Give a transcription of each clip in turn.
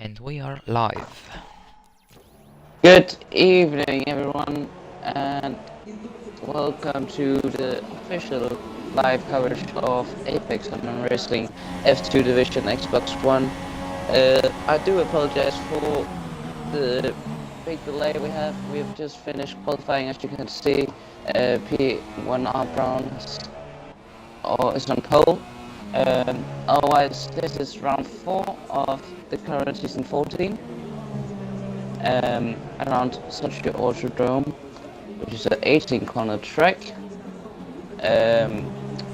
And we are live. Good evening, everyone, and welcome to the official live coverage of Apex on Wrestling F2 Division Xbox One. I do apologize for the big delay we have. We have just finished qualifying, as you can see. P1R Brown is on pole. Otherwise, this is round 4 of the current season 14. Around Sochi Autodrome, which is an 18-corner track.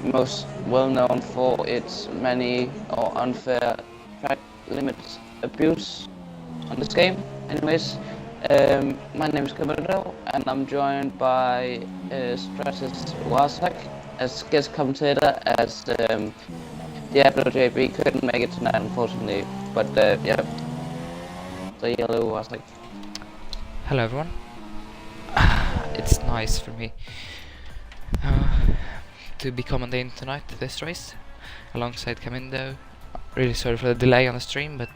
Most well known for its many or unfair track limit abuse on this game. Anyways, my name is Capure, and I'm joined by Stratus Wasak as guest commentator, as Diablo JB couldn't make it tonight, unfortunately. But yeah, the yellow Wasak. Hello everyone. It's nice for me to be commentating tonight this race alongside Camindo. Really sorry for the delay on the stream, but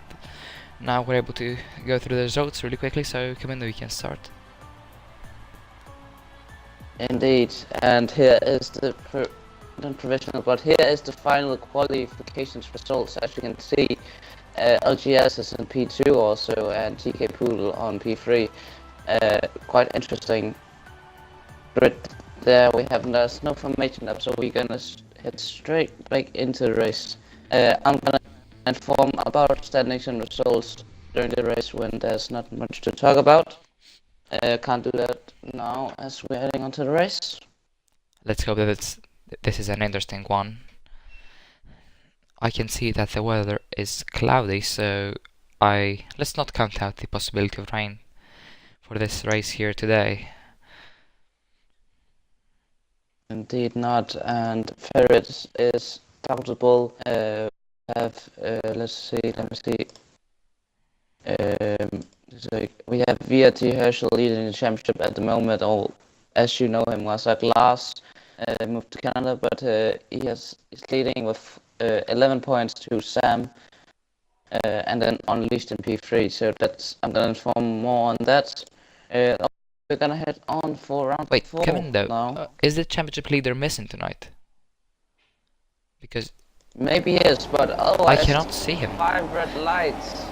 now we're able to go through the results really quickly, so Camindo, you can start. Indeed, and here is the not provisional, but here is the final qualifications results. As you can see, LGS is in P2 also, and TK Poodle on P3. Quite interesting grid there we have. There's no formation up, so we're gonna head straight back into the race. I'm gonna inform about standings and results during the race when there's not much to talk about. Can't do that now as we're heading onto the race. Let's hope that this is an interesting one. I can see that the weather is cloudy, so let's not count out the possibility of rain for this race here today. Indeed not, and Ferret is doubtable. Let me see. So we have VRT Herschel leading the championship at the moment. Or as you know him, was like last moved to Canada, but he's leading with 11 points to Sam, and then Unleashed in P3. So I'm gonna inform more on that. We're gonna head on for round 4 Camindo, now. is the championship leader missing tonight? Because maybe he is, but otherwise I cannot see him. 5 red lights.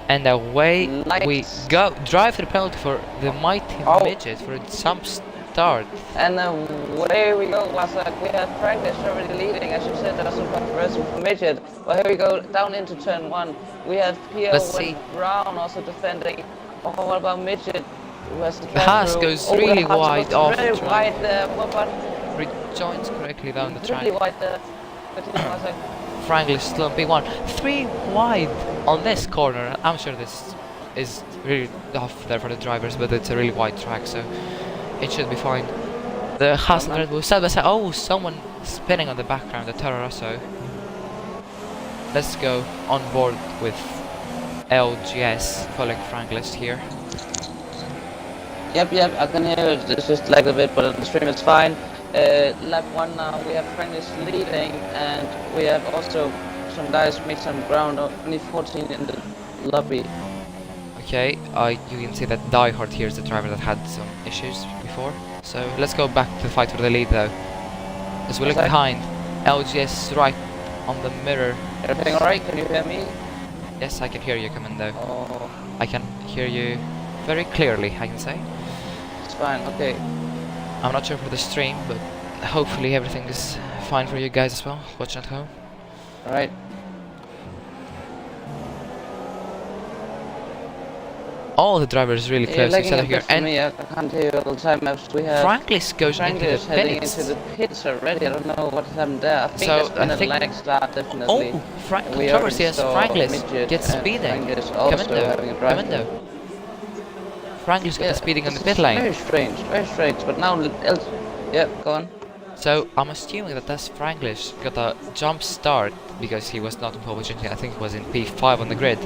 And away we go. Drive through penalty for the mighty midget for a jump start. And away we go. We have Frankish already leading, as you said. There's some controversy for midget. Well, here we go down into turn 1. We have Pierre with Brown also defending. Oh, what about midget? The Haas goes really wide off the track. Wide there. Rejoins correctly down the track. Really wide there. Franklin still on P1. 3 wide on this corner. I'm sure this is really off there for the drivers, but it's a really wide track, so it should be fine. The Haas and Red Bull side by side. Oh, someone spinning on the background, the Toro Rosso. Let's go on board with LGS following Franklin here. Yep, I can hear it. It's just lagged a bit, but the stream is fine. Lap 1 now, we have Franklin leading, and we have also some guys make some ground on 2014 in the lobby. Okay, you can see that Die Hard here is the driver that had some issues before. So let's go back to the fight for the lead though. As we look behind, LGS right on the mirror. Everything alright? Can you hear me? Yes, I can hear you, Commando. Oh. I can hear you very clearly, I can say. It's fine, okay. I'm not sure for the stream, but hopefully everything is fine for you guys as well, watching at home. Alright. All the drivers really close to each other here, and I can't hear you all the time. We have Franklis goes into the pits. Into the pits already. I don't know what's happened there. I think there's been a lag start, definitely. Oh, controversy as Franklis gets speeding. Commando. Franklis got the speeding on the pit lane. Very strange. But now, yeah, go on. So I'm assuming that that's Franklis got a jump start because he was not in pole position. I think he was in P5 on the grid.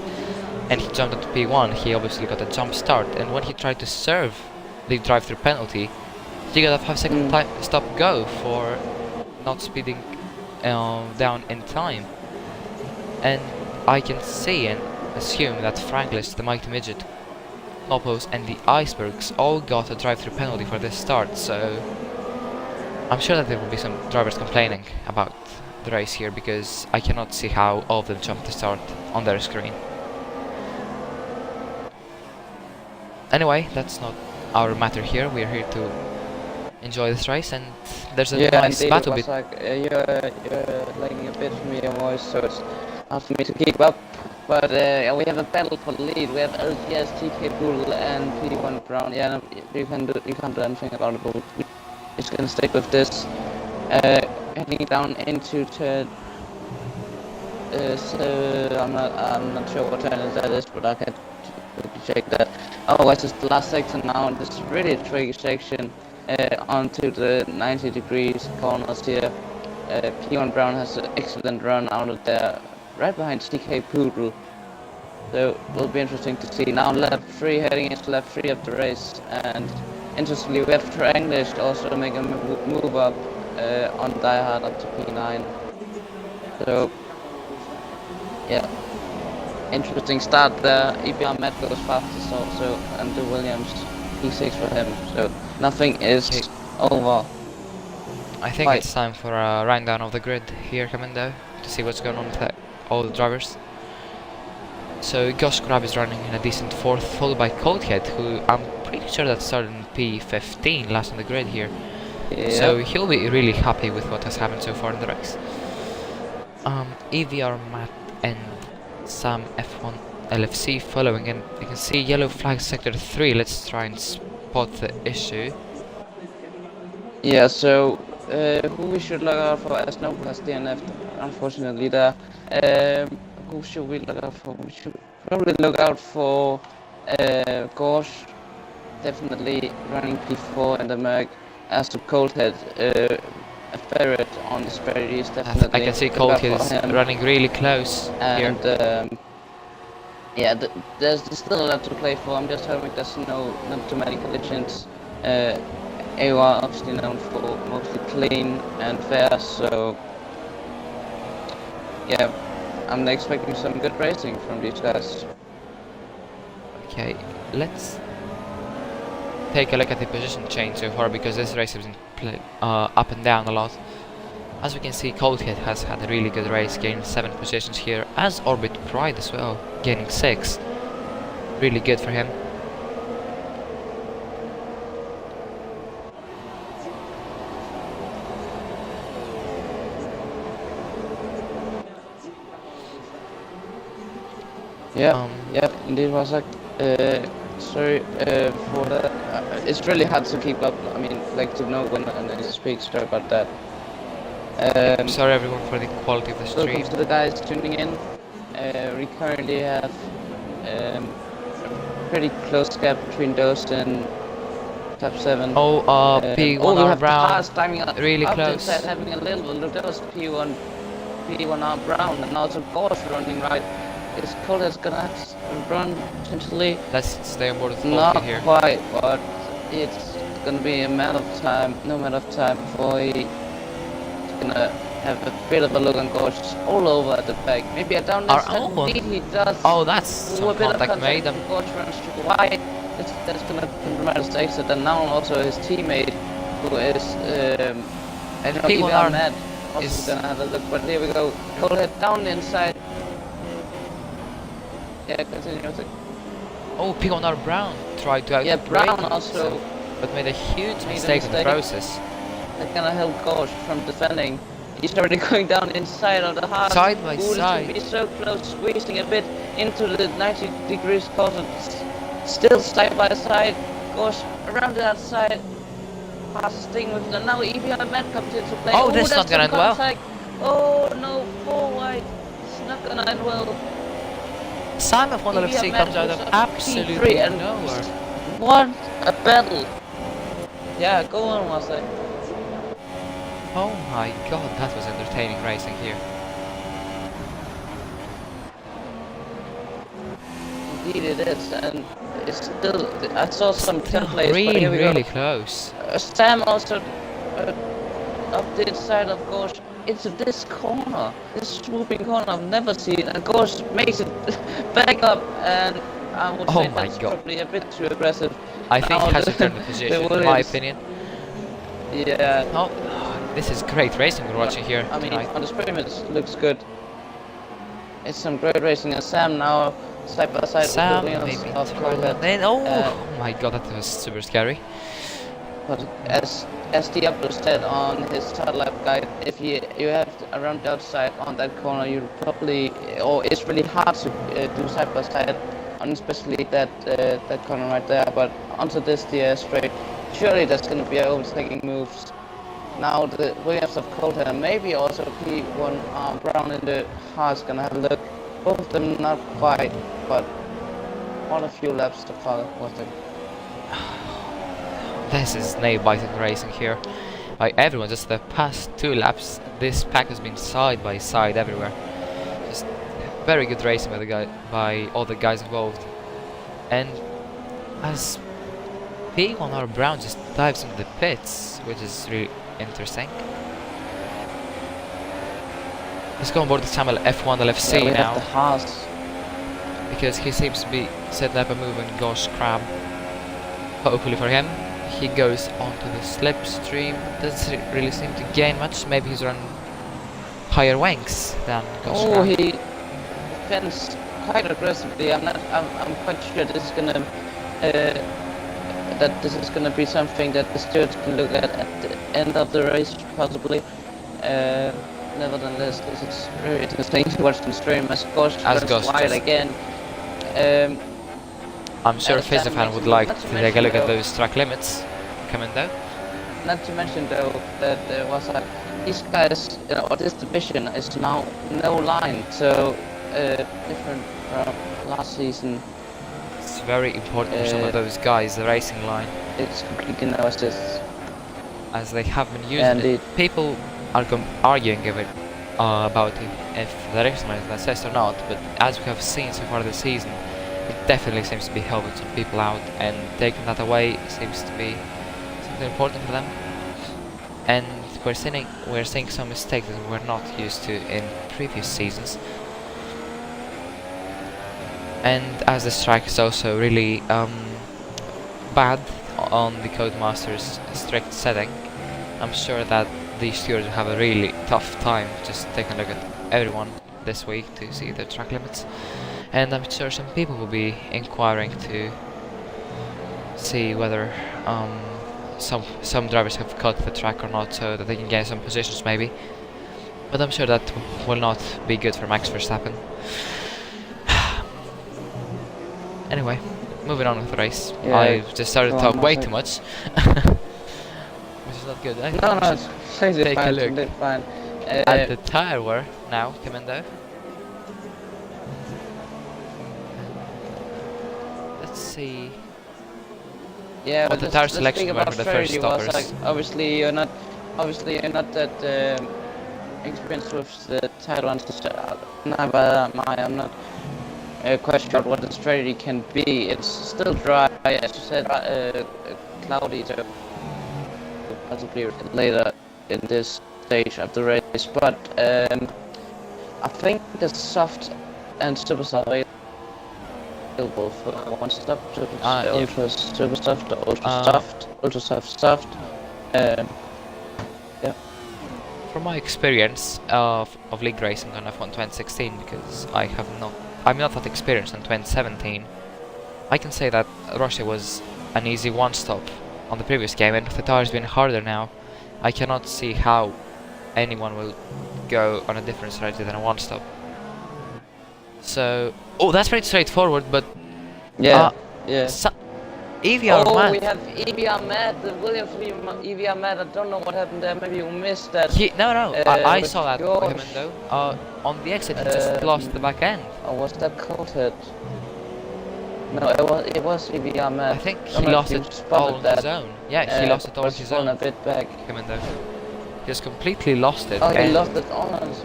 And he jumped into P1, he obviously got a jump start, and when he tried to serve the drive-through penalty, he got a 5-second stop go for not speeding down in time. And I can see and assume that Franklis, the Mighty Midget, Lopos and the Icebergs all got a drive-through penalty for this start, so I'm sure that there will be some drivers complaining about the race here, because I cannot see how all of them jumped the start on their screen. Anyway, that's not our matter here. We're here to enjoy this race, and there's a nice indeed, battle it was like you're lagging a bit from your voice, so it's hard for me to keep up. But yeah, we have a battle for the lead. We have LGS, TK Poodle, and P1 Brown. Yeah, no, you can't do anything about it. But we're just gonna stick with this. Heading down into turn. So I'm not sure what turn that is, but I can check that. Otherwise, it's the last section now. This is really a tricky section. Onto the 90 degrees corners here. P1 Brown has an excellent run out of there, right behind TK Poodle. So it will be interesting to see. Now lap 3, heading into lap 3 of the race, and interestingly we have Trianglish also make a move up on Diehard up to P9. So yeah, interesting start there. EPR Met goes fastest also, and the Williams P6 for him. So nothing is over. I think it's time for a rundown of the grid here, Commando, to see what's going on with all the drivers. So Gosh Grab is running in a decent 4th, followed by Coldhead, who I'm pretty sure that started in P15 last on the grid here. Yep. So he'll be really happy with what has happened so far in the race. EVR Matt and Sam F1 LFC following, and you can see yellow flag sector 3. Let's try and spot the issue. Yeah, so who we should look out for, as Noble has DNF unfortunately there. Who should we look out for? We should probably look out for Gorsh, definitely running P4 in the Merc. As to Coldhead, a ferret on the Sperry is definitely. I can see Coldhead is running really close and, here. Yeah, there's still a lot to play for. I'm just hoping there's not too many collisions. AOR obviously known for mostly clean and fair, so yeah, I'm expecting some good racing from these guys. Okay, let's take a look at the position change so far, because this race has been up and down a lot. As we can see, Coldhead has had a really good race, gaining 7 positions here, as Orbit Pride as well, gaining 6. Really good for him. Yeah, yeah, indeed, Wasak. Sorry for that. It's really hard to keep up. I mean, like to know when I speak. Sorry about that. Sorry everyone for the quality of the stream. Welcome to the guys tuning in. We currently have a pretty close gap between those and top 7. Oh, P1 we have Brown, cars timing up, really up close. inside, having a little bit of those P1 Brown, and also Porsche running right. Is Coldhead's gonna run potentially? Let's stay on board with Not here. quite, but it's gonna be a matter of time, no matter of time before he's gonna have a bit of a look on Gorge all over at the back. Maybe a down this indeed he does. Oh, that's some contact made. Gorge runs too wide. That's gonna compromise the exit, and now also his teammate, who is and people are mad, also gonna have a look. But here we go, Coldhead down the inside. Yeah, continue. Oh, P1 Brown tried to outbrake Brown also, but made a huge mistake in the process. That gonna help Gorge from defending. He's already going down inside of the hard. Side by side. He's so close, squeezing a bit into the 90 degrees corner. Still side by side. Gorge around the outside. Passing with the now EVR Met comes into play. Oh, this is not gonna end well. Oh no, 4 wide. It's not gonna end well. Simon von LFC comes out of absolutely nowhere. What a battle! Yeah, go on, Marcel. Oh my god, that was entertaining racing here. Indeed it is, and it's still, I saw some templates, really, but here we really go. close. Sam also of the side of Ghost into this corner, this swooping corner I've never seen, and Ghost makes it back up, and I would Oh say my that's God. probably a bit too aggressive. I think Now he has returned the position, in my Williams- opinion. Yeah. Oh, this is great racing we're watching here I mean, tonight. on the screen it looks good. It's some great racing, and Sam now side by side Sam, with the Williams maybe of throw Corvette. that in. Oh my God, that was super scary. But as Diablo said on his third lap guide, if you have around the outside on that corner, you probably, or it's really hard to do side by side, and especially that corner right there. But onto this straight, surely there's going to be overtaking moves. Now the Williams of Coulter, maybe also P1 Brown in the heart's going to have a look. Both of them not quite, but on a few laps to follow with it. This is nail-biting racing here. By everyone, just the past 2 laps, this pack has been side by side everywhere. Just very good racing by all the guys involved. And as P1 or Brown just dives into the pits, which is really interesting. Let's go on board the Samuel F1 LFC Yeah, we now, have the Haas. because he seems to be setting up a move in Gosh Crab. Hopefully for him, he goes onto the slipstream. Doesn't really seem to gain much. Maybe he's running higher wings than Gosh Oh, Crab. he defends quite aggressively. I'm quite sure this is gonna that this is gonna be something that the stewards can look at the end of the race, possibly. Nevertheless, this is very interesting to watch the stream as Ghost turns wide again. I'm sure and that Fizifan makes would it- like not to to take a look at mention those track limits coming down. Not to mention though that there was these guys, or this division is now no line, so different from last season. It's very important for some of those guys, the racing line, It's completely no assists. as they have been using Indeed. it. People are arguing about if the racing line is an assist or not, but as we have seen so far this season, it definitely seems to be helping some people out, and taking that away seems to be something important for them. And we're seeing some mistakes that we're not used to in previous seasons. And as this track is also really bad on the Codemaster's strict setting, I'm sure that these stewards will have a really tough time just taking a look at everyone this week to see their track limits. And I'm sure some people will be inquiring to see whether some drivers have cut the track or not, so that they can gain some positions maybe. But I'm sure that will not be good for Max Verstappen. Anyway, moving on with the race. Yeah, I've just started to go talk on, way Marcel. too much. Which is not good. I think No, we no, should it's take a fine, look completely fine. at the tire wear now, Commando. Let's see. Yeah, what but the let's- tire let's selection think were about for the first strategy was, stoppers. like, obviously you're not that experienced with the tire ones. I'm not quite sure what the strategy can be. It's still dry, as you said, cloudy, so possibly later in this stage of the race. But I think the soft and super soft are available for one stop, ultra super soft, ultra soft. Yeah. From my experience of league racing on F1 2016, because I'm not that experienced in 2017, I can say that Russia was an easy one-stop on the previous game, and with the tires being harder now, I cannot see how anyone will go on a different strategy than a one-stop. So, oh, that's pretty straightforward, but Yeah. EVR Oh, man. we have EVR Matt, the Williams EVR Matt. I don't know what happened there. Maybe you missed that. No, I but saw that gosh. him though. On the exit, he just lost the back end. Or was that Coulthard? No, it was EVR Matt. I think he Don't know if lost you it spotted all on that. his own. Yeah, he lost it all on was his falling own. a bit back. He just completely lost it. Oh, he and lost it on us.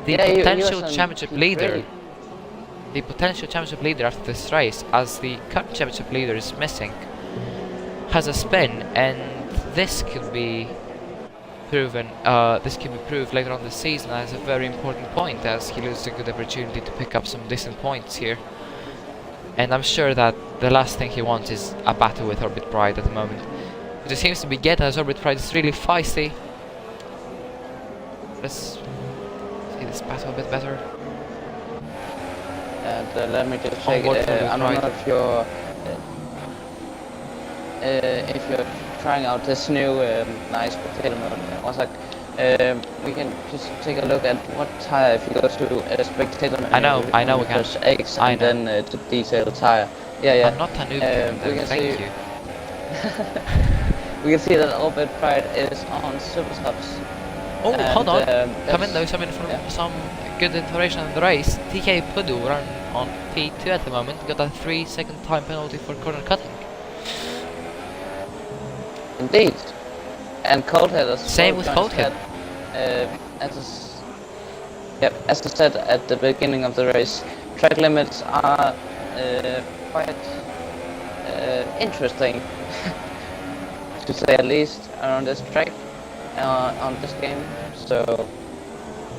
the Yeah, he potential was on championship P3. leader. The potential championship leader after this race, as the current championship leader is missing, has a spin, and this could be proven. This can be proved later on the season as a very important point, as he loses a good opportunity to pick up some decent points here. And I'm sure that the last thing he wants is a battle with Orbit Pride at the moment, which it seems to be getting, as Orbit Pride is really feisty. Let's see this battle a bit better. And let me just check. I don't know if you're trying out this new nice potato mode. I was like, we can just take a look at what tire if you go to spectator mode. I know we can. Press X and then to detail the tire. Yeah. I'm not a noob, thank you. We can see that Orbit Pride is on super subs. Oh, hold on. Come in from some good information on the race. TK Pudu run on P2 at the moment, got a 3-second time penalty for corner cutting. Indeed. And Coldhead as well. Same with Coldhead. As I said at the beginning of the race, track limits are quite interesting, to say at least, on this track, on this game. So,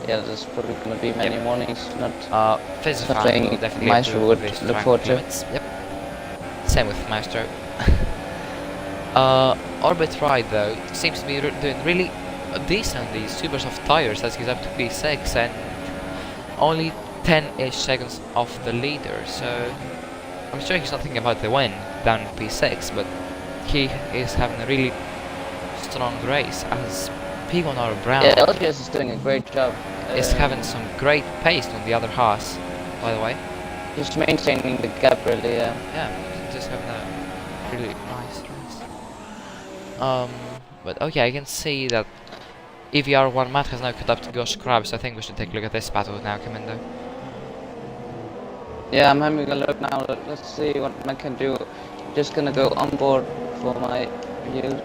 yeah, there's probably going to be many mornings, not something Maestro would look forward to. Yep. Same with Maestro. Orbit Pride though seems to be doing really decent on these super soft tires, as he's up to P6 and only 10-ish seconds off the leader, so I'm sure he's not thinking about the win down P6, but he is having a really strong race, as P1R Brown LGS is doing a great job. Is having some great pace on the other Haas, by the way. He's maintaining the gap really, Yeah, just having a really nice race. But okay, I can see that EVR1 Matt has now cut up to Gosh Crab, so I think we should take a look at this battle now, Commando. Yeah, I'm having a look now. Let's see what Matt can do. Just gonna go on board for my view.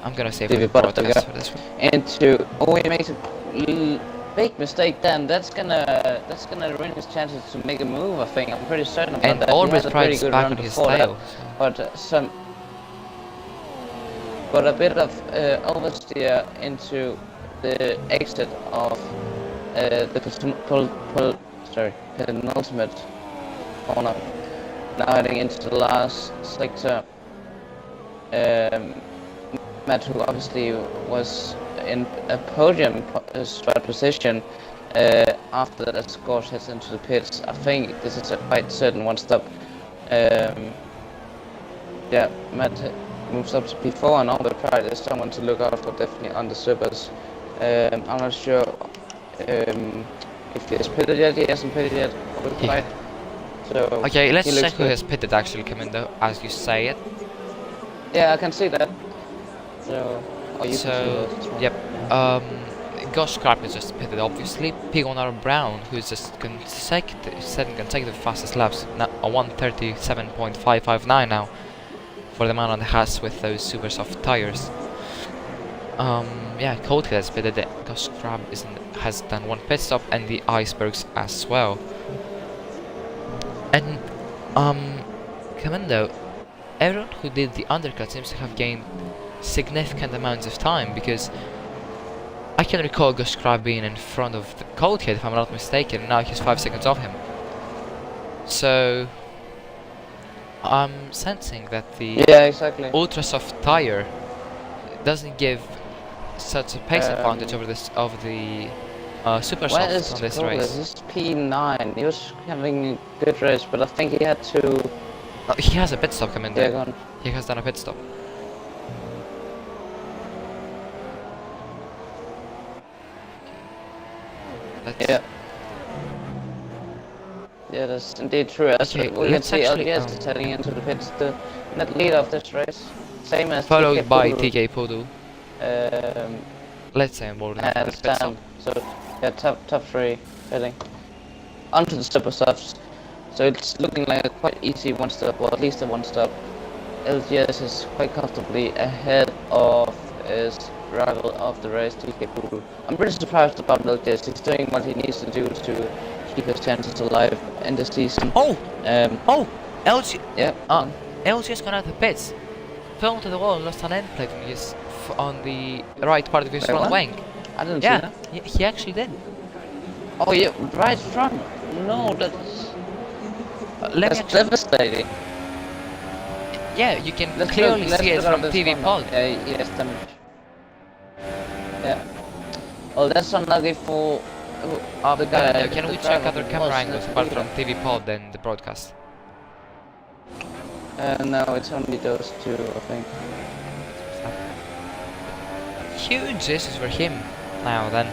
I'm gonna save the broadcast for this one. He makes a big mistake then. That's gonna ruin his chances to make a move, I think. I'm pretty certain about and that. Orbit Pride's back on his tail. But a bit of oversteer into the exit of the penultimate corner. Now heading into the last sector. Matt, who obviously was in a podium start position after that, as Gorsh heads into the pits. I think this is a quite certain one stop. Yeah, Matt moves up to P4, and Orbit Pride is someone to look out for, definitely on the supers. I'm not sure if he has pitted yet. He hasn't pitted yet. Orbit Pride. So okay, let's check who has pitted actually, Commando, as you say it. Yeah, I can see that. Yep. Gosh Crab is just pitted, obviously. P1R Brown, who's just setting consecutive fastest laps, now a 1:37.559 now for the man on the Haas with those super soft tires. Yeah, Coldhead has pitted. Gosh Crab has done one pit stop, and the Icebergs as well. And Commando, everyone who did the undercut seems to have gained significant amounts of time, because I can recall Gosh Crab being in front of the Coldhead, if I'm not mistaken, and now he's 5 seconds off him. So I'm sensing that the ultra soft tire doesn't give such a pace advantage over this the super soft on this race. This is P9. He was having a good race, but I think he had to. He has a pit stop coming there. Yeah, he has done a pit stop. Yeah, that's indeed true. Okay, we can see LGS is heading into the pits, the net leader of this race, same as followed by TK Pudu. Let's say I'm bored enough for this pit stop. So yeah, top 3 heading onto the super softs. So it's looking like a quite easy one stop, or at least a one stop. LGS is quite comfortably ahead of his rival of the race, TK Pudu. I'm pretty surprised about LGS. He's doing what he needs to do to keep his chances alive in the season. LG. Yeah. LG's gone out of the pits, fell into the wall and lost an end plate on his on the right part of his Wait, front what? wing. I didn't see Yeah, that. he actually did. Oh yeah, right front. No, that's Let me that's actually. devastating. Yeah, you can Let's clearly look, let's see it look at from this TV one. pod. Yes, damage. Yeah. Well, that's unlucky for the guy. Can the we check driver other who camera was angles in the apart from leader. TV pod and the broadcast? No, it's only those two, I think. Huge issues for him now then.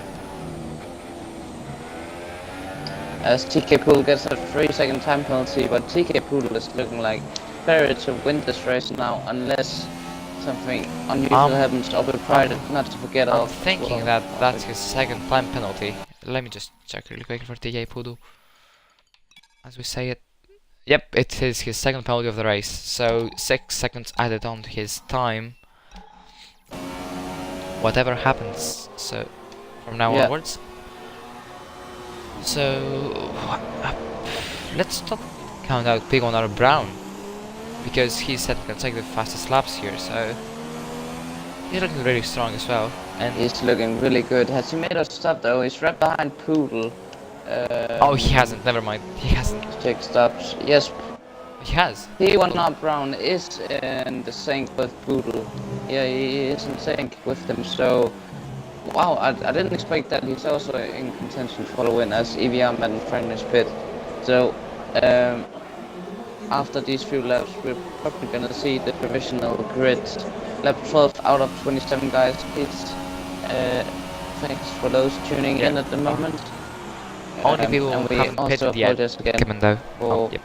As TK Pool gets a 3-second time penalty, but TK Pool is looking like favorite to win this race now, unless something unusual happens. Over Pride, not to forget I'm of. thinking that that's his second time penalty. Let me just check really quick for TK Pudu. As we say it. Yep, it is his second penalty of the race. So 6 seconds added on to his time. Whatever happens, so from now onwards. So let's not count out P1 Brown, because he set consecutive fastest laps here, so he's looking really strong as well. And he's looking really good. Has he made a stop though? He's right behind Poodle. Oh, he hasn't. Never mind. He hasn't. Check stops. Yes. He has. P1 Brown is in the sync with Poodle. Yeah, he is in sync with them. So, wow, I didn't expect that. He's also in contention for the win as EVR met in French pit. So, after these few laps, we're probably gonna see the provisional grid. Lap 12 out of 27, guys. Please, thanks for those tuning in at the moment. Only people and we haven't also pitted yet. apologize again Come on, though. for Oh, yep.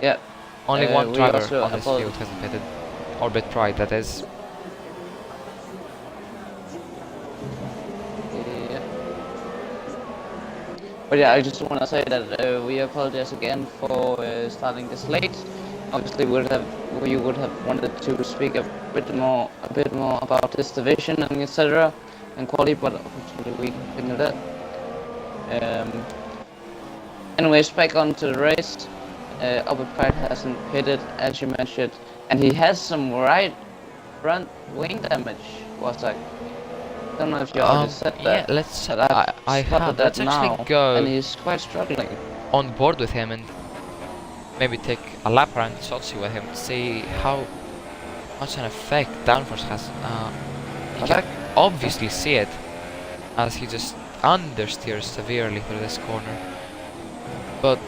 yeah. Only one we driver also on this field hasn't pitted. Orbit Pride, that is. Yeah. But yeah, I just want to say that we apologize again for starting this late. Obviously, we would have wanted to speak a bit more about this division and etc. and quality, but unfortunately we couldn't do that. Anyways, back onto the race. Albert Pride hasn't pitted, as you mentioned, and he has some right front wing damage. Was like, don't know if you already said that. Yeah, let's. I have. that Let's now, actually go and he's quite struggling. on board with him and maybe take a lap around Sochi with him to see how much an effect downforce has. You can obviously see it as he just understeers severely through this corner. But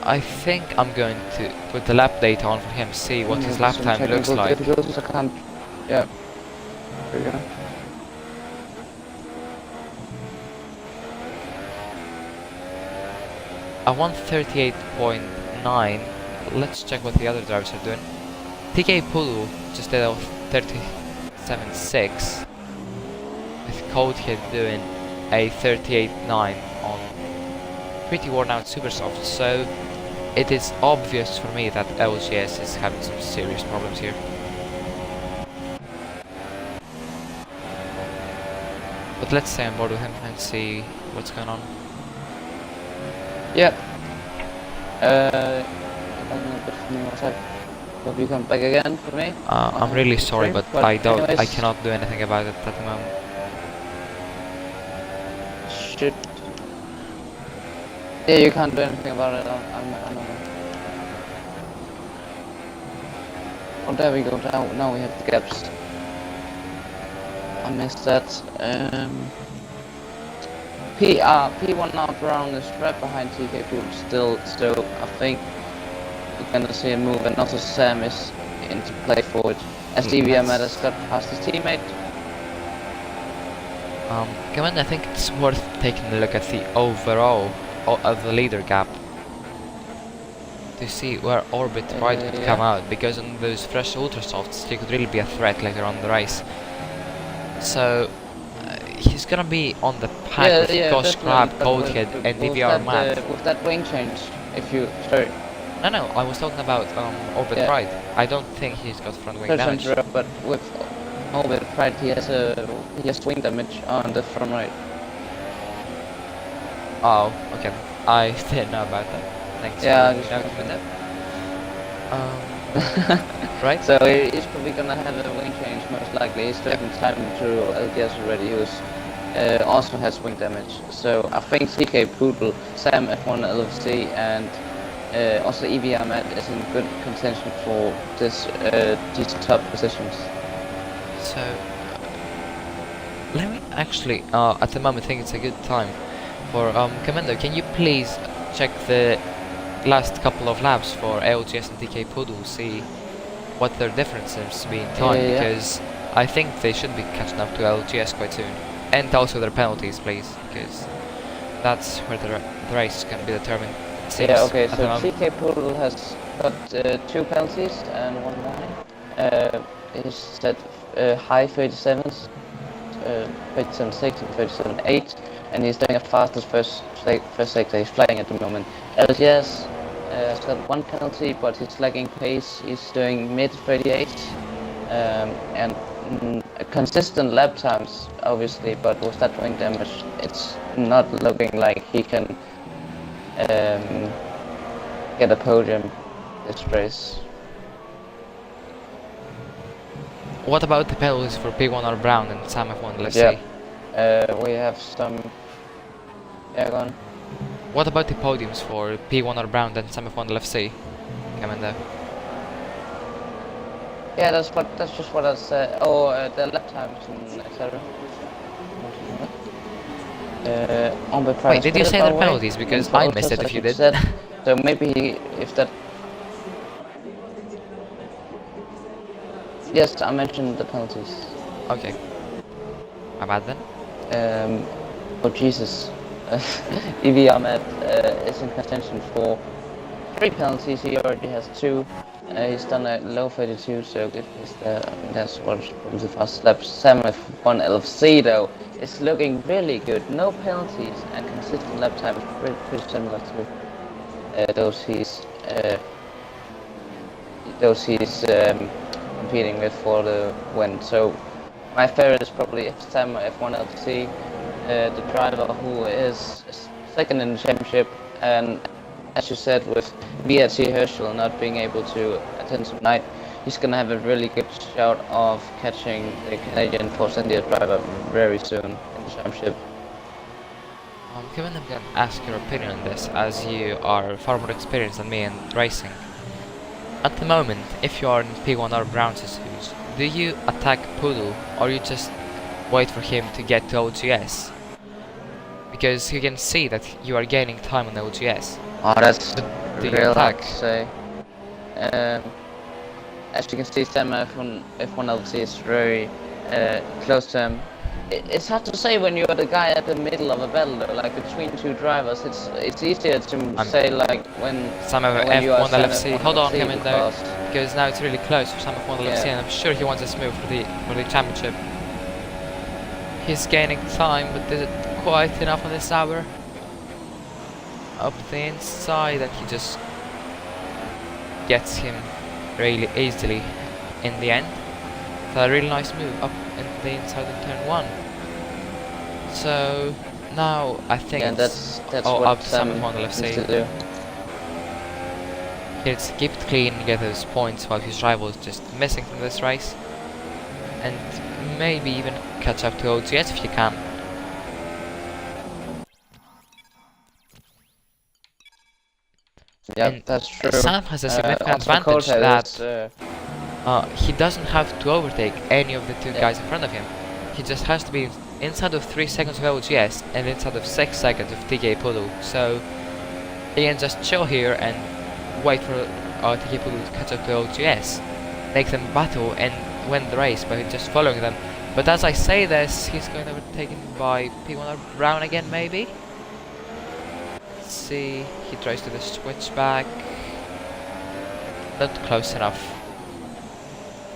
I think I'm going to put the lap data on for him, see what his lap time looks like. Yeah. There you go. A 138.9. Let's check what the other drivers are doing. TK Pulu just did a 37.6, with Codehead doing a 38.9 on pretty worn out Supersoft, so it is obvious for me that LGS is having some serious problems here. But let's stay on board with him and see what's going on. Yeah. Hope you come back again for me. I'm really sorry, but I anyways, cannot do anything about it at the moment. Shit. Yeah, you can't do anything about it. I know. Oh, there we go. Now we have the gaps. I missed that. P1 now Brown is right behind TK Pool still, so I think we're gonna see a move, and also Sam is into play for it as DVM has got past his teammate. Kevin, I think it's worth taking a look at the overall of the leader gap to see where Orbit Pride could come out, because on those fresh Ultrasofts he could really be a threat later on in the race. So he's gonna be on the pack with Gosh Crab, Codehead and DVR Matt. With that wing change, if you... Sorry. No, I was talking about Orbit Pride. I don't think he's got front wing damage. But with Orbit Pride he has wing damage on the front right. Oh, okay. I didn't know about that. Thanks for just noting that. right? So he's probably gonna have a wing change most likely. He's taking time through LGS already, who's also has wing damage. So I think CK Poodle, Sam F1 LFC, and also EV Ahmed is in good contention for these top positions. So let me actually, at the moment, think it's a good time for Commander. Can you please check the last couple of laps for AOGS and TK Poodle, see what their differences be in time, Yeah. because I think they should be catching up to LGS quite soon, and also their penalties, please, because that's where the race can be determined. It seems, Yeah, okay, at the so moment. CK Poodle has got 2 penalties and 1 warning. He's set high 37s, 37.6 and 37.8, and he's doing a fastest first sector. He's flying at the moment. LGS has got 1 penalty, but he's lagging pace. He's doing mid 38, and consistent lap times, obviously, but with that wing damage, it's not looking like he can get a podium this race. What about the penalties for P1R Brown and Sam F1 LFC? Yeah, we have some. Yeah, go on. What about the podiums for P1R Brown and Sam F1 LFC? Commander. Yeah, that's just what I said. Oh, the lap times and etc. On the price. Wait, did you say the penalties? Because I missed it if you did. So maybe if that. Yes, I mentioned the penalties. Okay. My bad then. Oh Jesus. EV Ahmed is in contention for 3 penalties. He already has 2. He's done a low 32, so good. That's what's from the fast laps. Sam F1 LFC though is looking really good. No penalties and consistent lap time is pretty similar to those he's competing with for the win. So my favorite is probably Sam F1 LFC, the driver who is second in the championship, and as you said, with VRT Herschel not being able to attend tonight, he's gonna have a really good shot of catching the Canadian Force India driver very soon in the championship. Kevin, I'm gonna ask your opinion on this, as you are far more experienced than me in racing. At the moment, if you are in P1R Brown's shoes, do you attack Poodle, or you just wait for him to get to OGS? Because you can see that you are gaining time on the OGS. Oh, that's Do you real hard attack? to say. As you can see, Sam F1 LFC is very close to him. It's hard to say when you're the guy at the middle of a battle, though, like between 2 drivers. It's easier to say like when Sam when you are F1 Sam LFC. F1 Hold on, LFC, Kevin, though, because because now it's really close for Sam F1 LFC, Yeah. and I'm sure he wants this move for the championship. He's gaining time, but is it quite enough on this hour? Up the inside, and he just gets him really easily in the end. So a really nice move up in the inside of turn 1. So now I think yeah, it's that's all what up to Sam Sam F1 needs to LFC. do. He needs to keep it clean, get those points while his rival is just missing from this race, and maybe even catch up to OGS if you can. Yeah, And that's true. Sam has a significant also advantage Coulthard that is, he doesn't have to overtake any of the 2 Yeah. guys in front of him. He just has to be inside of 3 seconds of OGS and inside of 6 seconds of TK Poodle. So he can just chill here and wait for TK Poodle to catch up to OGS, make them battle and win the race by just following them. But as I say this, he's going to be taken by P1R Brown again, maybe? Let's see, he tries to the switchback. Not close enough.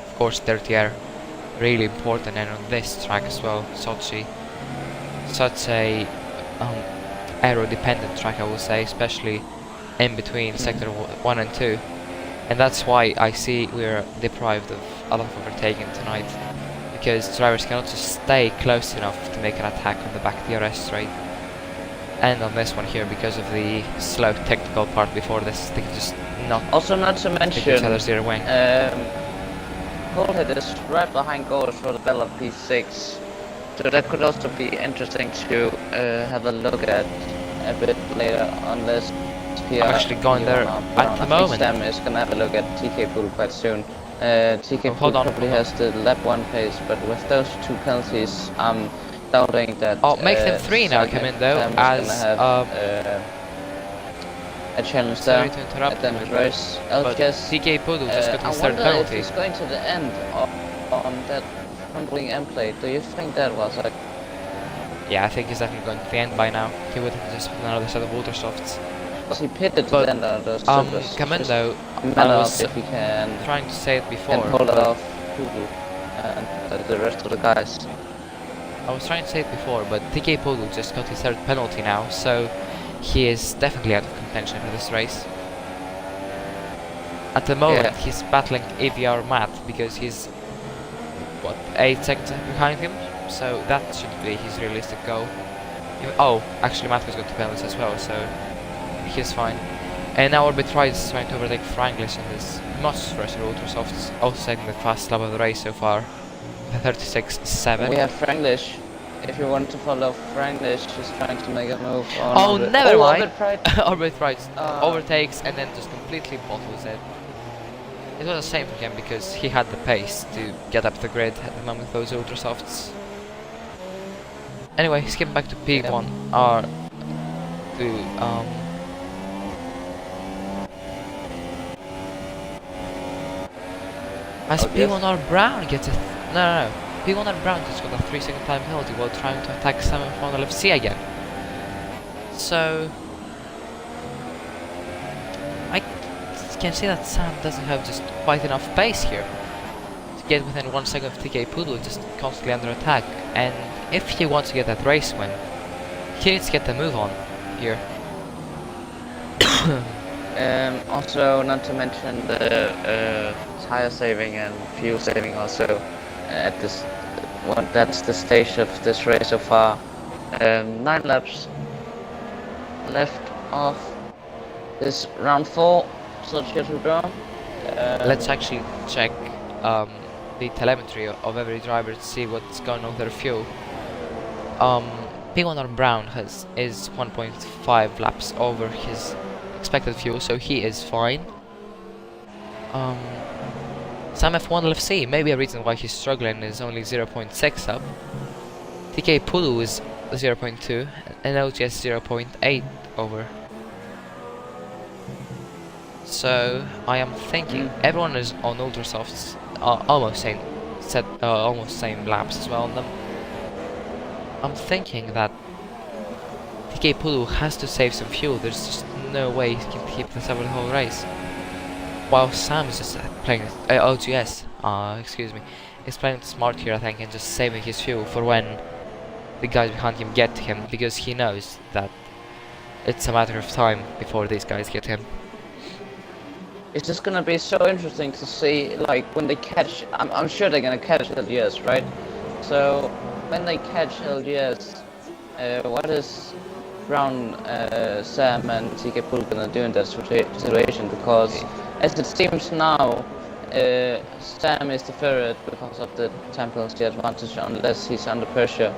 Of course, dirty air, really important, and on this track as well, such a aero-dependent track, I will say, especially in between sector 1 and 2, and that's why I see we're deprived of a lot of overtaking tonight, because drivers cannot just stay close enough to make an attack on the back DRS straight. And on this one here, because of the slow technical part before this, they can just not also not to take each mention other's rear wing. pole head is right behind goals for the Bell of P6. So that could also be interesting to have a look at a bit later, unless I'm actually going there at the moment. Sam is gonna have a look at TK Pool quite soon. TK Pool probably has the lap 1 pace, but with those 2 penalties, I'm doubting that. Oh, makes them 3 now come in though, as a challenge sorry there. to interrupt At the end of the race. but TK Poodle just got his third I wonder penalty. if he's going to the end on that crumbling end plate. Do you think that was like? Yeah, I think he's definitely going to the end by now. He would have just put another set of water softs. He pitted to But, the end of those Camendo, I was if he can trying to say it before. and pull it off Poodle and the rest of the guys. I was trying to say it before, but TK Poodle just got his third penalty now, so he is definitely out of contention for this race. At the moment, he's battling AVR Matt because he's, what, 8 seconds behind him? So that should be his realistic goal. Oh, actually Matt has got 2 penalties as well, so he's fine. And now Orbit Ride is trying to overtake Franglish in his much fresher Ultra Softs, also taking the fast lap of the race so far. 36.7. We have Franglish. If you want to follow Franglish, he's trying to make a move on. Oh, never mind! Orbit Ride. Orbit Ride overtakes and then just completely bottles it. It was a shame for him because he had the pace to get up the grid at the moment with those Ultra Softs. Anyway, skipping back to P1, as P1R Brown gets a no, P1R Brown just got a 3-second time penalty while trying to attack Simon from LFC again. So I can see that Sam doesn't have just quite enough pace here to get within 1 second of TK Poodle, just constantly under attack. And if he wants to get that race win, he needs to get the move on here. Also, not to mention the tire saving and fuel saving also at this. Well, that's the stage of this race so far. 9 laps left of this round 4. So scheduled run. Let's actually check the telemetry of every driver to see what's going on with their fuel. P1 on Brown is 1.5 laps over his expected fuel, so he is fine. Sam F1 LFC, maybe a reason why he's struggling is only 0.6 up. TK Poodle is 0.2 and LGS 0.8 over. So I am thinking everyone is on Ultra Softs, almost same laps as well on them. I'm thinking that TK Poodle has to save some fuel. There's just no way he can keep this up the whole race. While Sam is just playing LGS, is playing smart here, I think, and just saving his fuel for when the guys behind him get to him, because he knows that it's a matter of time before these guys get him. It's just gonna be so interesting to see, like, when they catch. I'm sure they're gonna catch LGS, right? So when they catch LGS, what is Brown, Sam, and TK Pool gonna do in that situation? Because as it seems now, Sam is the favorite because of the time penalty advantage, unless he's under pressure.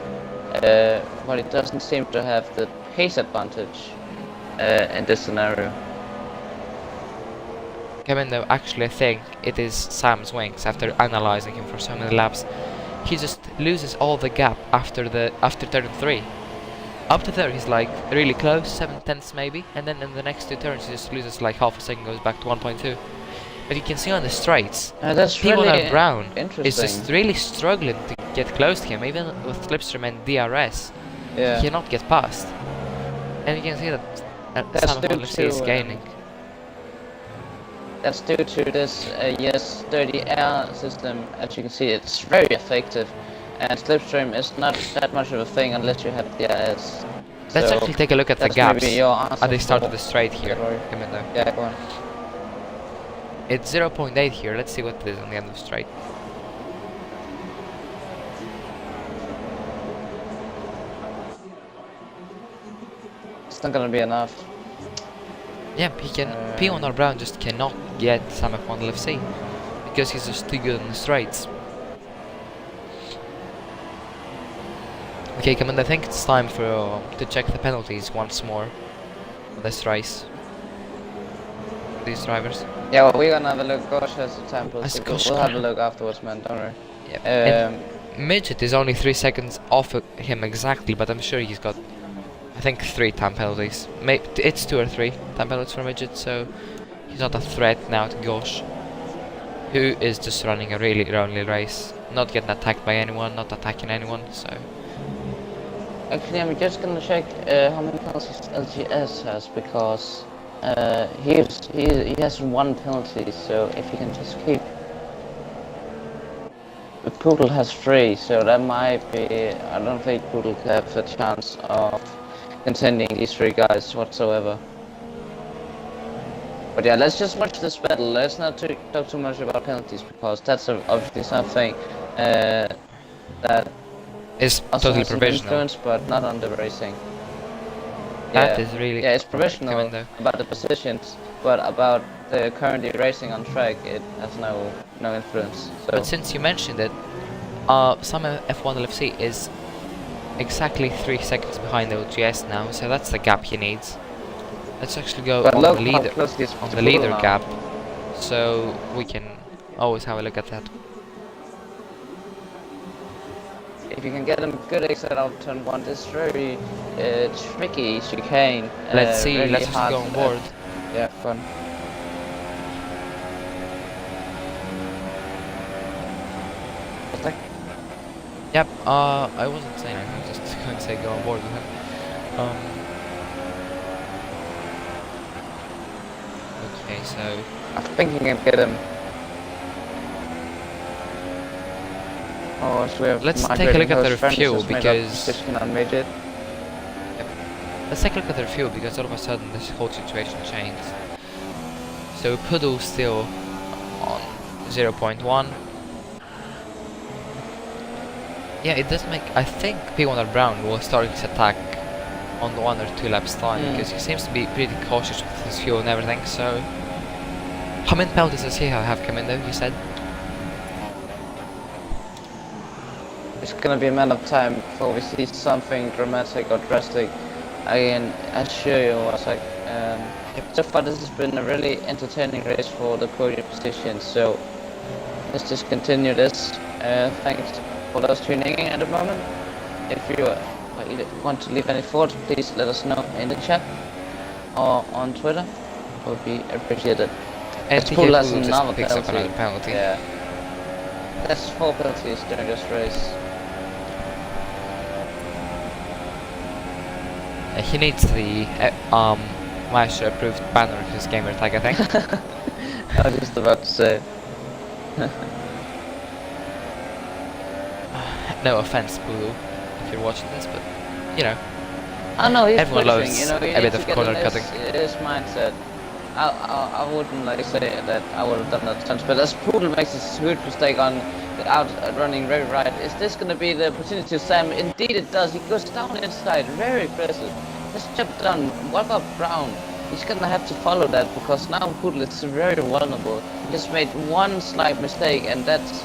But he doesn't seem to have the pace advantage in this scenario. Kevin, though, actually I think it is Sam's wings. After analyzing him for so many laps, he just loses all the gap after turn 3. Up to there he's like really close, 7/10 maybe, and then in the next 2 turns he just loses like half a second, goes back to 1.2. But you can see on the straights, that's really Brown is just really struggling to get close to him, even with Slipstream and DRS. Yeah. He cannot get past. And you can see that Sam LFC is gaining. That's due to this ES 30 air system. As you can see, it's very effective, and Slipstream is not that much of a thing unless you have DRS. Let's So actually take a look at the that's gaps maybe your answer at the start for- of the straight here. Sorry. Come in there. Yeah, go on. It's 0.8 here. Let's see what it is on the end of the straight. It's not gonna be enough. Yeah, he can. P1 or Brown just cannot get Sam F1 LFC because he's just too good in the straights. Okay, Commander, I think it's time for to check the penalties once more on this race. These drivers. Yeah, well, we're gonna have a look. Gosh has the time As policy. Gosh We'll have a look afterwards, man. Don't worry. Yeah. Midget is only 3 seconds off of him exactly, but I'm sure he's got, I think, 3 time penalties. Maybe it's 2 or 3 time penalties for Midget, so he's not a threat now to Gosh, who is just running a really lonely race, not getting attacked by anyone, not attacking anyone. So Actually, I'm just gonna check how many penalties LGS has, because he has 1 penalty. So if he can just keep. Poodle has 3, so that might be. I don't think Poodle have a chance of contending these 3 guys whatsoever. But yeah, let's just watch this battle. Let's not talk too much about penalties, because that's obviously something that it's also totally has an provisional. influence, but not on the racing. That is really, yeah, it's provisional about the positions, but about the currently racing on track, it has no influence. So. But since you mentioned it, some F1 LFC is exactly 3 seconds behind the LGS now, so that's the gap he needs. Let's actually go But on look the how leader, close he is on to the Poodle leader now. gap, so we can always have a look at that. If you can get a good exit out of turn 1, this is very tricky chicane. Let's see, really let's just hard go on board. Yeah, fun. Yep, I wasn't saying anything, I was just going to say go on board with him. Okay, so I think you can get him. Oh, so we have let's take a look at the fuel, Francis made up because position on Midget. let's take a look at the fuel, because all of a sudden this whole situation changed. So Poodle still on 0.1. Yeah, it does make. I think P1 Brown will start his attack on the 1 or 2 laps time, because he seems to be pretty cautious with his fuel and everything. So, how many penalties does he have come in though? You said. It's gonna be a matter of time before we see something dramatic or drastic. I can assure you, so far this has been a really entertaining race for the podium position. So let's just continue this. Thanks for those tuning in at the moment. If you want to leave any thoughts, please let us know in the chat or on Twitter. It would be appreciated. And Poodle has just another picks up another penalty. Yeah. That's 4 penalties during this race. He needs the Maestro approved banner of his gamer tag, I think. I was just about to say. No offense, Poodle, if you're watching this, but you know. I know he's everyone pushing, loves you know, a bit of corner cutting. His mindset. I wouldn't like say that I would have done that chance, but as Poodle makes a huge mistake on the running very right, is this going to be the opportunity to Sam? Indeed it does. He goes down inside, very aggressive. Let's jump down. What about Brown? He's going to have to follow that, because now Poodle is very vulnerable. He just made one slight mistake, and that's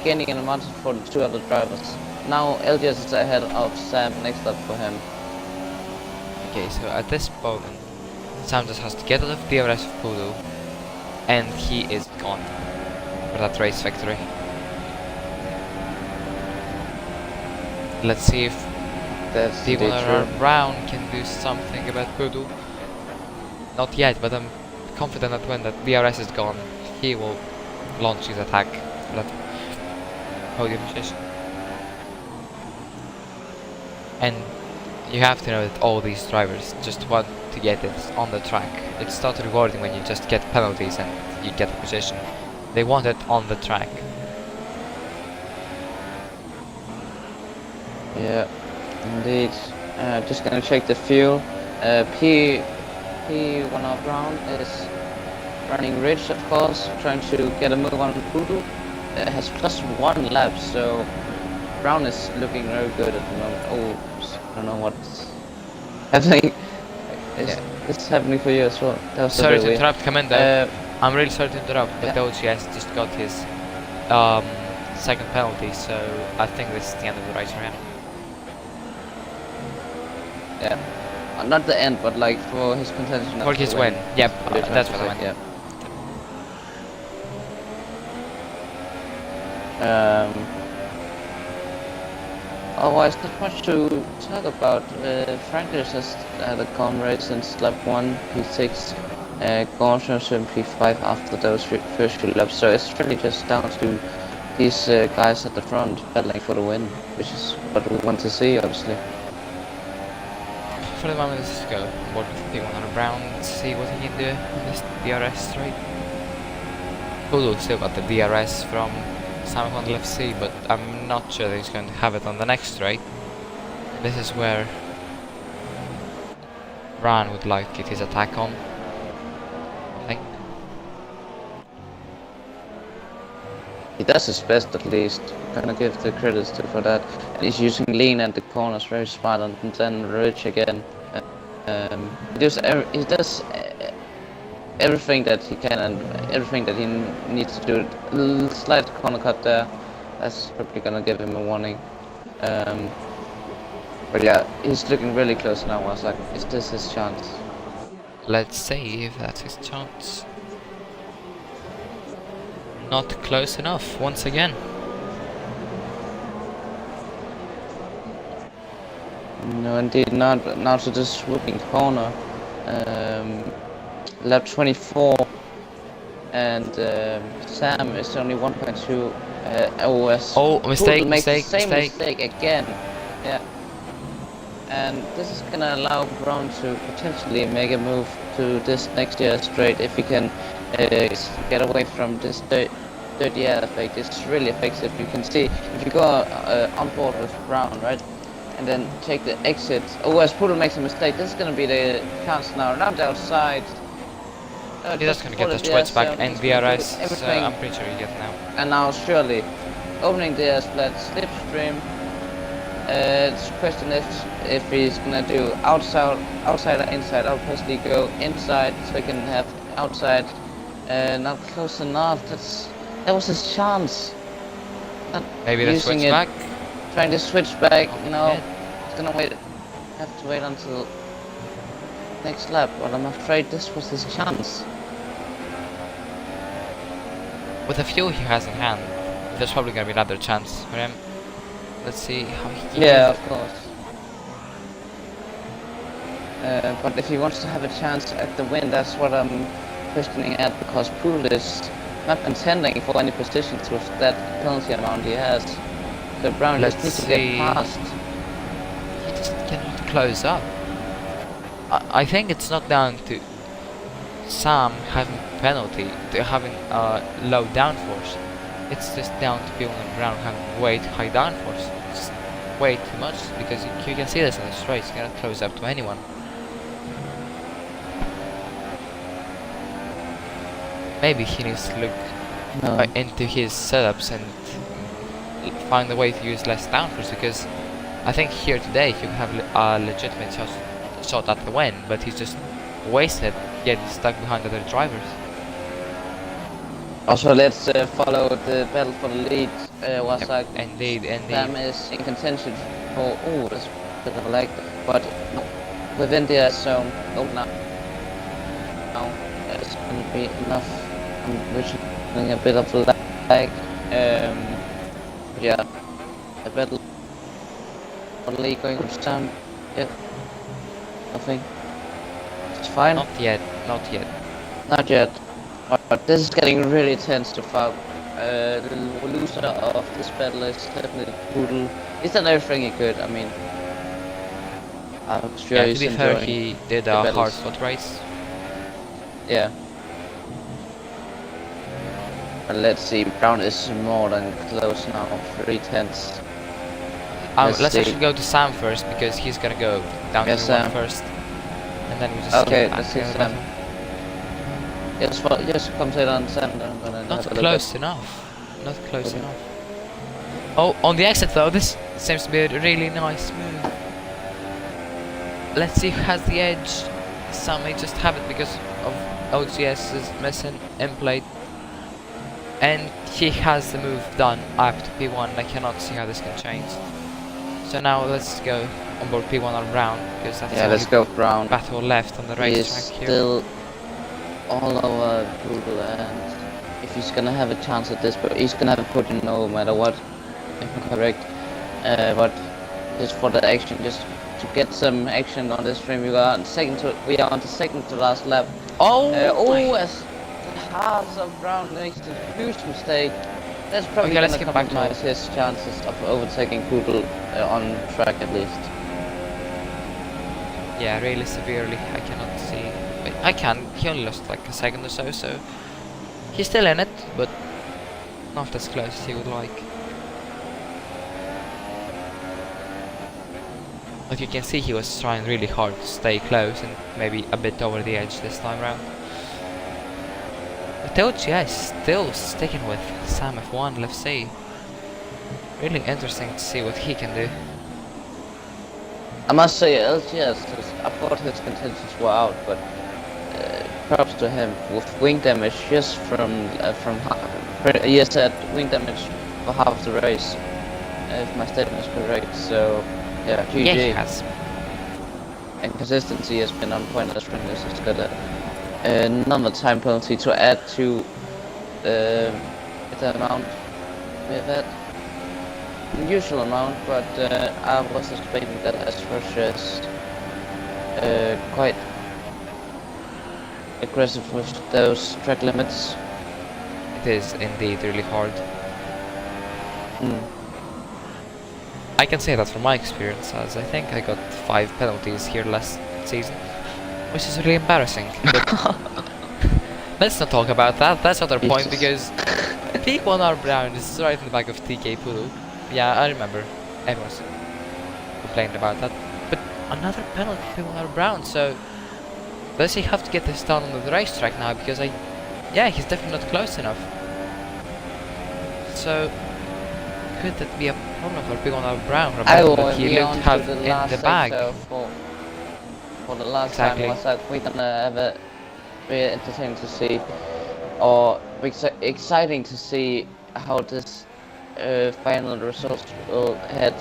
gaining an advantage for the 2 other drivers. Now LGS is ahead of Sam, next up for him. Okay, so at this moment, Sam just has to get out of the DRS of Poodle, and he is gone for that race victory. Let's see if people around Brown can do something about Poodle. Not yet, but I'm confident that when the DRS is gone, he will launch his attack for that podium position. And you have to know that all these drivers just want to get it on the track. It's not rewarding when you just get penalties and you get a position. They want it on the track. Yeah, indeed. Just gonna check the fuel. P1 Brown is running rich, of course, trying to get a move on Poodle. Has plus 1 lap, so Brown is looking very good at the moment. Oh, I don't know what's happening. Is this happening for you as well? That was Sorry to interrupt, Commander. I'm really sorry to interrupt, but the OGS just got his second penalty, so I think this is the end of the race for him. Yeah. Not the end, but like for his contention. For his win. Yep, that's what I meant. Yeah. Otherwise, not much to talk about. Frankly, just had a con race since lap 1, P6, Gaunters and P5 after those first few laps. So it's really just down to these guys at the front battling for the win, which is what we want to see, obviously. For the moment, let's just go on board with P1 on a Brown, see what he can do on this DRS straight. Kudu still got the DRS from Sam on left C, but I'm not sure that he's going to have it on the next straight. This is where Brown would like to get his attack on, I think. He does his best, at least. Gonna give the credits to for that. And he's using lean and the corners very smart, and then Rich again. He does everything that he can and everything that he needs to do. A little slight corner cut there. That's probably gonna give him a warning. But yeah, he's looking really close now. I was like, is this his chance? Let's see if that's his chance. Not close enough, once again. No, indeed not. Now to this swooping corner. Lap 24. And Sam is only 1.2 OS. Oh, mistake, makes mistake, the same mistake. mistake again. Yeah. And this is gonna allow Brown to potentially make a move to this next year straight if he can get away from this third year effect. It's really effective. You can see if you go on board with Brown, right, and then take the exit. Oh, as Poodle makes a mistake, this is gonna be the chance now. Round outside. He's just gonna get the straights back and DRS, so I'm pretty sure he gets now. And now surely opening the split slipstream. The question is if he's gonna do outside or inside. I'll personally go inside so he can have outside. Not close enough. That was his chance. Not Maybe the switch back. Trying to switch back. Oh, You know, yeah. he's gonna have to wait until next lap. But I'm afraid this was his chance. With the fuel he has in hand, there's probably gonna be another chance for him. Let's see how he can Yeah, use of course. But if he wants to have a chance at the win, that's what I'm questioning at, because Poole is not contending for any positions with that penalty amount he has. So Brown just needs to get past. He just cannot close up. I think it's not down to Sam having penalty, to having low downforce. It's just down to people in Brown having way too high downforce. Just way too much, because you can see this in the straights. You cannot close up to anyone. Maybe he needs to look into his setups and find a way to use less downforce, because I think here today he could have a legitimate shot at the win, but he's just wasted getting stuck behind other drivers. Also, let's follow the battle for the lead. Yep, indeed. Sam is in contention for. Oh, that's a bit of a lag, but within the zone. Oh, now it's going to be enough. I'm reaching a bit of a lag. Yeah, the battle for the lead going with Sam. Yep, nothing. It's fine. Not yet. Not yet. But this is getting really tense to far. The loser of this battle is definitely Poodle. He's done everything he could. I mean, I'm sure he's to be fair, enjoying he did a hard spot race. Yeah. But let's see, Brown is more than close now. 3 tenths. Let's actually go to Sam first, because he's gonna go down to one first. And then we just okay, let's see Sam. Yes, come sit on Sam. I'm gonna not close enough. Not close enough. Oh, on the exit though, this seems to be a really nice move. Let's see who has the edge. Sam may just have it because of OGS is missing in plate, and he has the move done up to P1. I cannot see how this can change. So now let's go on board P1 or Brown, because that's Yeah, the let's only go Brown. battle left on the He is racetrack here. still all over Google, and if he's gonna have a chance at this, but he's gonna have a podium no matter what, if I'm correct. But just for the action, just to get some action on this stream, we are on the second to last lap. Oh! As the halves of Brown makes a huge mistake. That's probably Okay, let's gonna get back to compromise his chances of overtaking Google on track at least. Yeah, really severely. I cannot see. I can. He only lost like a second or so, so he's still in it, but not as close as he would like. But you can see he was trying really hard to stay close and maybe a bit over the edge this time round. But OGS still sticking with Sam F1 Left C. Really interesting to see what he can do. I must say, LGS, I thought his contentions were out, but props to him with wing damage just from he has had wing damage for half the race, if my statement is correct. So yeah, GG. Yeah, he has. And consistency has been on point. As Ringus has got another time penalty to add to the amount we've had. Usual amount, but I was expecting that as Russia is quite aggressive with those track limits. It is indeed really hard. Mm. I can say that from my experience, as I think I got 5 penalties here last season, which is really embarrassing. But let's not talk about that. That's not our point, because P1R Brown is right in the back of TK Pulu. Yeah, I remember. Everyone's complained about that. But another penalty for P1R Brown, so does he have to get this done on the racetrack now? Because yeah, he's definitely not close enough. So could that be a problem for P1R Brown? Remember that he looked to have in the bag. For the last time, was that we're gonna have a very entertaining to see, or exciting to see how this final results will head.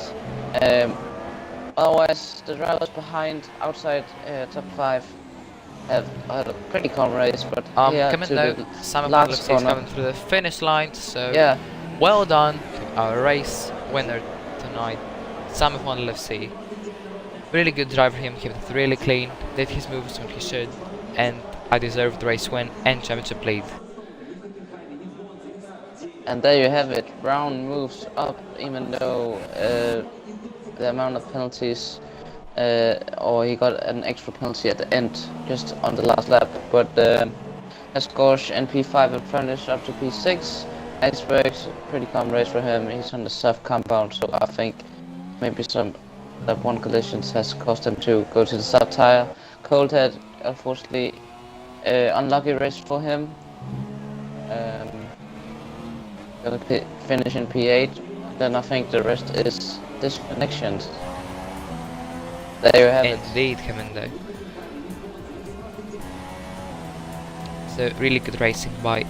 Otherwise, the drivers behind, outside top 5, have had a pretty calm race, but here coming to now, the Sam last is corner. coming through the finish line, so Yeah, well done to our race winner tonight, Sam F1 LFC. Really good driver him, kept it really clean, did his moves when he should, and I deserved the race win and championship lead. and there you have it. Brown moves up, even though the amount of penalties, or he got an extra penalty at the end, just on the last lap. But Escorch and P5 and furnish up to P6. Iceberg's pretty calm race for him. He's on the soft compound, so I think maybe some lap 1 collisions has caused him to go to the soft tire. Coldhead, unfortunately, unlucky race for him. Gonna finish in P8. Then I think the rest is disconnections. There you have it. Indeed, Commando. So really good racing by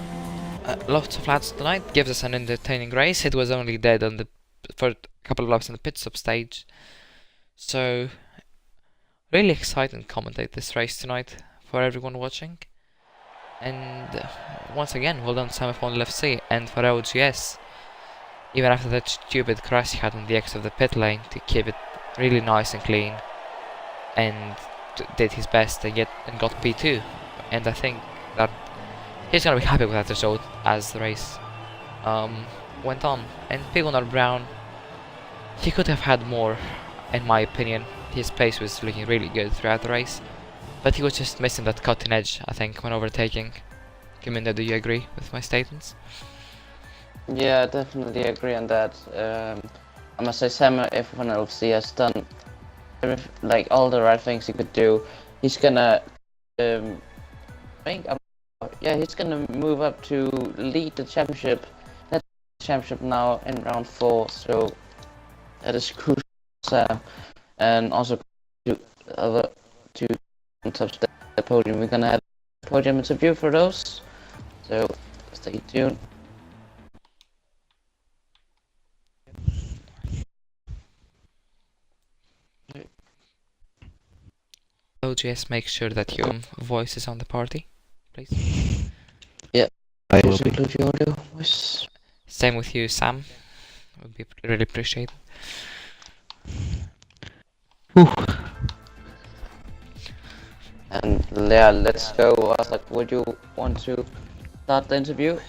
lots of lads tonight. Gives us an entertaining race. It was only dead on for a couple of laps on the pit stop stage. So really exciting to commentate this race tonight for everyone watching. And once again, well done Sam F1 LFC and for OGS. Even after that stupid crash he had on the exit of the pit lane, to keep it really nice and clean, and did his best and got P2. And I think that he's gonna be happy with that result as the race went on. And P1R Brown, he could have had more, in my opinion. His pace was looking really good throughout the race, but he was just missing that cutting edge, I think, when overtaking. Kiminda, do you agree with my statements? Yeah, I definitely agree on that. I must say Sam F1 LFC has done like all the right things he could do. He's gonna he's gonna move up to lead the championship. That's the championship now in round 4, so that is crucial, Sam. And also to top the podium, we're gonna have podium interview for those. So stay tuned. OGS, make sure that your voice is on the party, please. Yeah, I will please be. include your audio voice. Same with you, Sam. Would be really appreciated. Whew. And yeah, let's go. Would you want to start the interview?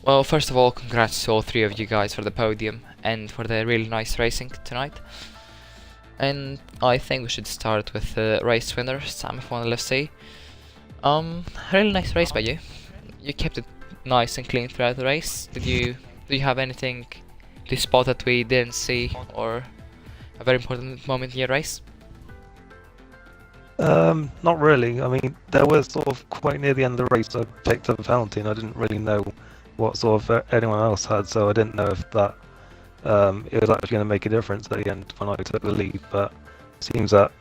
Well, first of all, congrats to all three of you guys for the podium and for the really nice racing tonight. And I think we should start with the race winner, Sam F1 LFC. Really nice race by you. You kept it nice and clean throughout the race. Do you have anything to spot that we didn't see, or a very important moment in your race? Not really. I mean, there was sort of quite near the end of the race, I picked up a penalty and I didn't really know what sort of anyone else had, so I didn't know if that it was actually going to make a difference at the end when I took the lead, but it seems that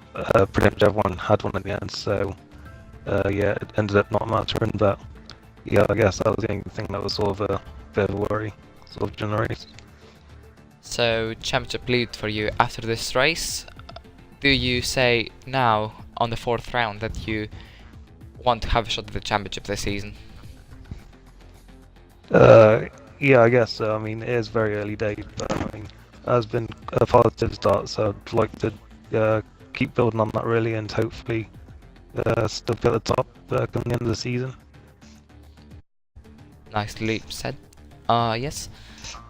pretty much everyone had one in the end, so yeah, it ended up not mattering, but yeah, I guess that was the only thing that was sort of a bit of a worry, sort of during the race. So, championship lead for you after this race. Do you say now, on the 4th round, that you want to have a shot at the championship this season? Yeah, I guess so. I mean, it is very early days, but I mean, it has been a positive start, so I'd like to keep building on that really, and hopefully still be at the top come the end of the season. Nicely said. Yes.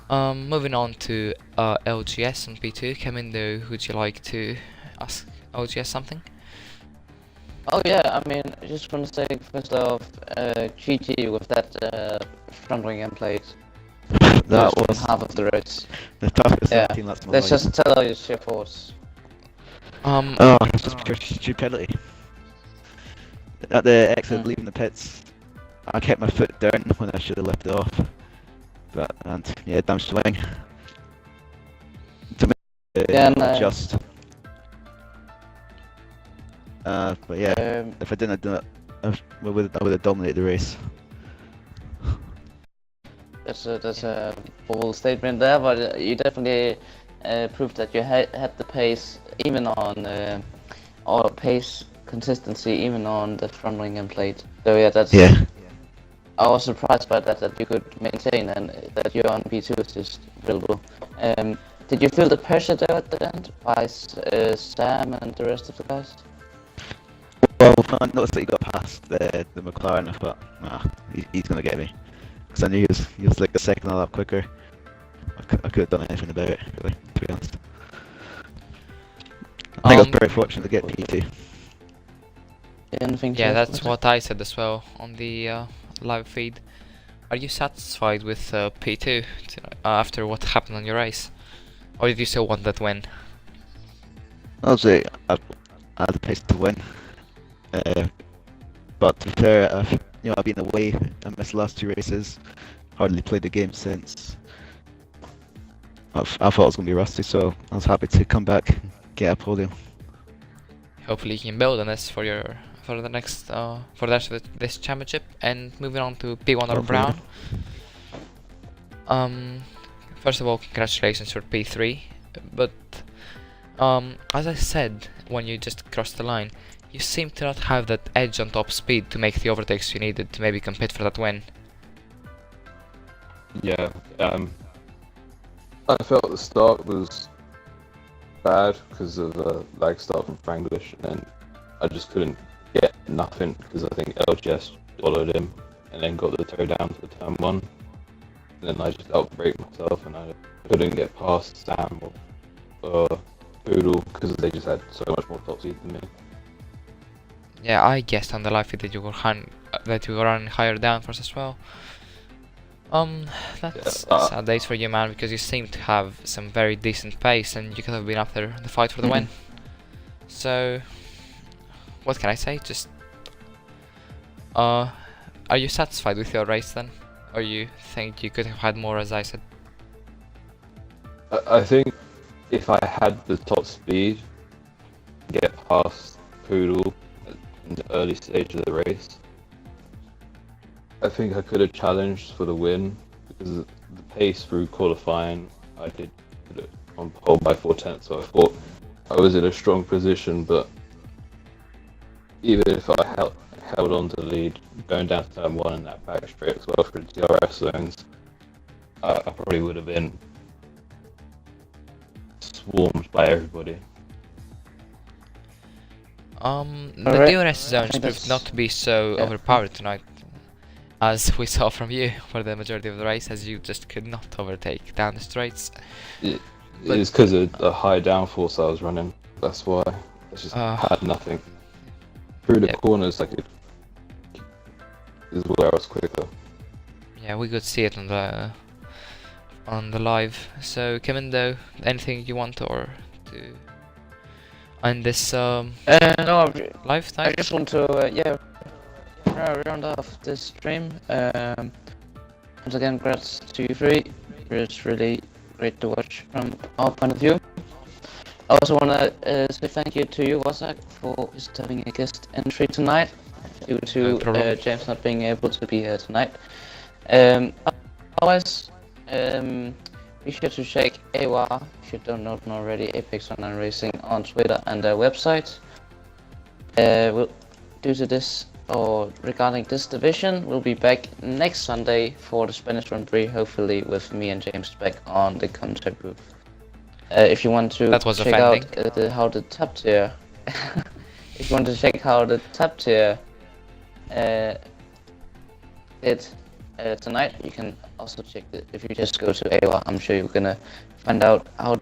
Moving on to LGS and P2. Kamindo, would you like to ask LGS something? Oh yeah, I mean, I just want to say first off, GG with that front wing end plate. That First was half of the race. the toughest Yeah, 17 laps of my let's life. just tell all your shit force. Oh, it's just pure stupidity. At the exit, leaving the pits, I kept my foot down when I should have left it off. But, and yeah, damaged the wing. To me, Yeah, and, adjust. But yeah, if I didn't have done it, I would have dominated the race. That's a bold statement there, but you definitely proved that you had the pace even on or pace consistency even on the front wing end plate. So yeah, that's Yeah. I was surprised by that you could maintain, and that you're on P2 is just brilliant. Did you feel the pressure there at the end by Sam and the rest of the guys? Well, I noticed that he got past the Mclaren. I thought, nah, he's gonna get me, because I knew he was like a second a lap quicker. I could have done anything about it, really, to be honest. I think I was very fortunate to get P2. Anything? Yeah, that's what I said as well on the live feed. Are you satisfied with P2 after what happened on your race? Or did you still want that win? I'll say I had the pace to win. But to be fair, I've been away. I missed the last 2 races. Hardly played the game since. I thought I was going to be rusty, so I was happy to come back, get a podium. Hopefully you can build on this for the next for the rest of this championship. And moving on to P1 or Brown. First of all, congratulations for P3. But as I said when you just crossed the line, you seem to not have that edge on top speed to make the overtakes you needed to maybe compete for that win. Yeah, I felt the start was bad because of the lag start from Franglish, and then I just couldn't get nothing because I think LGS followed him and then got the toe down to turn 1, and then I just outbraked myself and I couldn't get past Sam or Poodle because they just had so much more top speed than me. Yeah, I guessed on the live feed that you were running higher downforce as well. That's sad days for you, man, because you seem to have some very decent pace and you could have been up there in the fight for the win. So, what can I say? Just, are you satisfied with your race then? Or you think you could have had more, as I said? I think if I had the top speed, get past Poodle in the early stage of the race, I think I could have challenged for the win because the pace through qualifying, I did put it on pole by 4/10, so I thought I was in a strong position. But even if I held on to the lead, going down to turn 1 in that back straight as well for the DRS zones, I probably would have been swarmed by everybody. The Alright, DRS zones think proved that's- not to be so yeah. overpowered tonight, as we saw from you for the majority of the race, as you just could not overtake down the straights. But- It's because of the high downforce I was running. That's why I just had nothing. Through the Yeah. corners, I could. Is where I was quicker. Yeah, we could see it on the live. So, Kemindo, anything you want or to end this No, live I time? just want to round off this stream. Once again, congrats to you three. It's really great to watch from our point of view. I also want to say thank you to you, Wasak, for just having a guest entry tonight, due No to problem. James not being able to be here tonight. Otherwise, be sure to check AOR, if you don't know them already, Apex Online Racing on Twitter and their website. Due to this, or regarding this division, we'll be back next Sunday for the Spanish Grand Prix, hopefully with me and James back on the contact group. If you want to That was check out how the top tier, if you want to check how the top tier did tonight, you can also check it. If you just go to AOR, I'm sure you're gonna find out how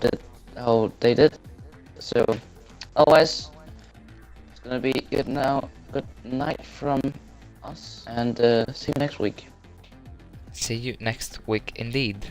they did. So, otherwise, it's gonna be good now. Good night from us, and see you next week. See you next week indeed.